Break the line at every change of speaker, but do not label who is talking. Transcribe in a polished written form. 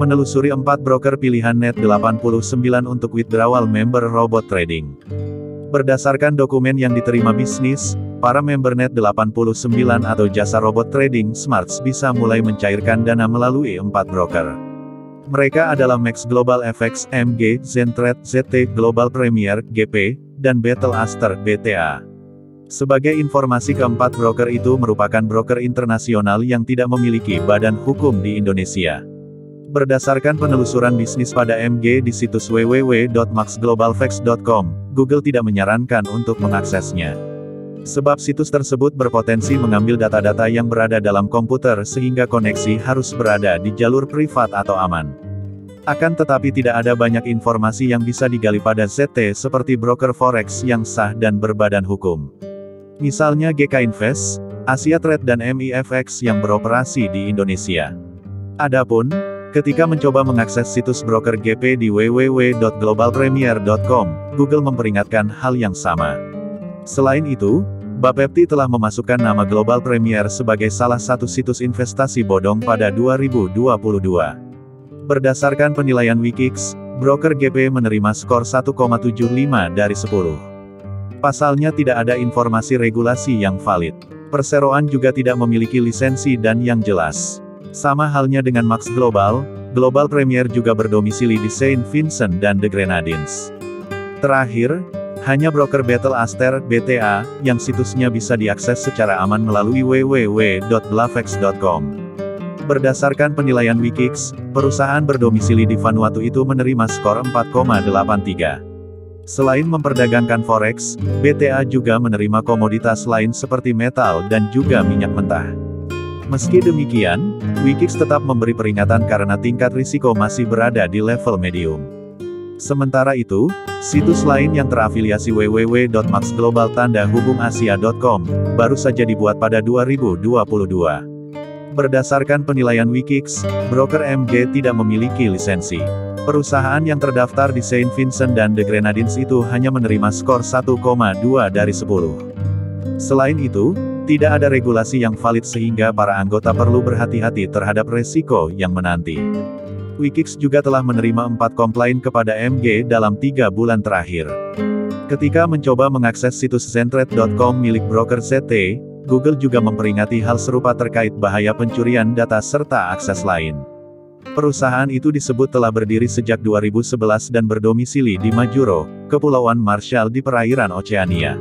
Menelusuri 4 broker pilihan Net89 untuk withdrawal member robot trading. Berdasarkan dokumen yang diterima bisnis, para member Net89 atau jasa robot trading Smarts bisa mulai mencairkan dana melalui 4 broker. Mereka adalah Max Global FX, MG, Zentrade, ZT, Global Premier, GP, dan Battle Aster, BTA. Sebagai informasi, keempat broker itu merupakan broker internasional yang tidak memiliki badan hukum di Indonesia. Berdasarkan penelusuran bisnis pada MG di situs www.maxglobalfax.com, Google tidak menyarankan untuk mengaksesnya. Sebab situs tersebut berpotensi mengambil data-data yang berada dalam komputer sehingga koneksi harus berada di jalur privat atau aman. Akan tetapi tidak ada banyak informasi yang bisa digali pada ZT seperti broker forex yang sah dan berbadan hukum. Misalnya GK Invest, Asia Trade dan MIFX yang beroperasi di Indonesia. Adapun, ketika mencoba mengakses situs broker GP di www.globalpremier.com, Google memperingatkan hal yang sama. Selain itu, Bapepti telah memasukkan nama Global Premier sebagai salah satu situs investasi bodong pada 2022. Berdasarkan penilaian Wikileaks, broker GP menerima skor 1,75 dari 10. Pasalnya tidak ada informasi regulasi yang valid. Perseroan juga tidak memiliki lisensi dan yang jelas. Sama halnya dengan Max Global, Global Premier juga berdomisili di Saint Vincent dan the Grenadines. Terakhir, hanya broker Battle Aster, BTA, yang situsnya bisa diakses secara aman melalui www.blafex.com. Berdasarkan penilaian Wikileaks, perusahaan berdomisili di Vanuatu itu menerima skor 4,83. Selain memperdagangkan forex, BTA juga menerima komoditas lain seperti metal dan juga minyak mentah. Meski demikian, Wikileaks tetap memberi peringatan karena tingkat risiko masih berada di level medium. Sementara itu, situs lain yang terafiliasi www.maxglobaltandahubungasia.com, baru saja dibuat pada 2022. Berdasarkan penilaian Wikileaks, broker MG tidak memiliki lisensi. Perusahaan yang terdaftar di Saint Vincent dan the Grenadines itu hanya menerima skor 1,2 dari 10. Selain itu, tidak ada regulasi yang valid sehingga para anggota perlu berhati-hati terhadap resiko yang menanti. Wikileaks juga telah menerima 4 komplain kepada MG dalam 3 bulan terakhir. Ketika mencoba mengakses situs Zentrade.com milik broker ZT, Google juga memperingati hal serupa terkait bahaya pencurian data serta akses lain. Perusahaan itu disebut telah berdiri sejak 2011 dan berdomisili di Majuro, Kepulauan Marshall di perairan Oceania.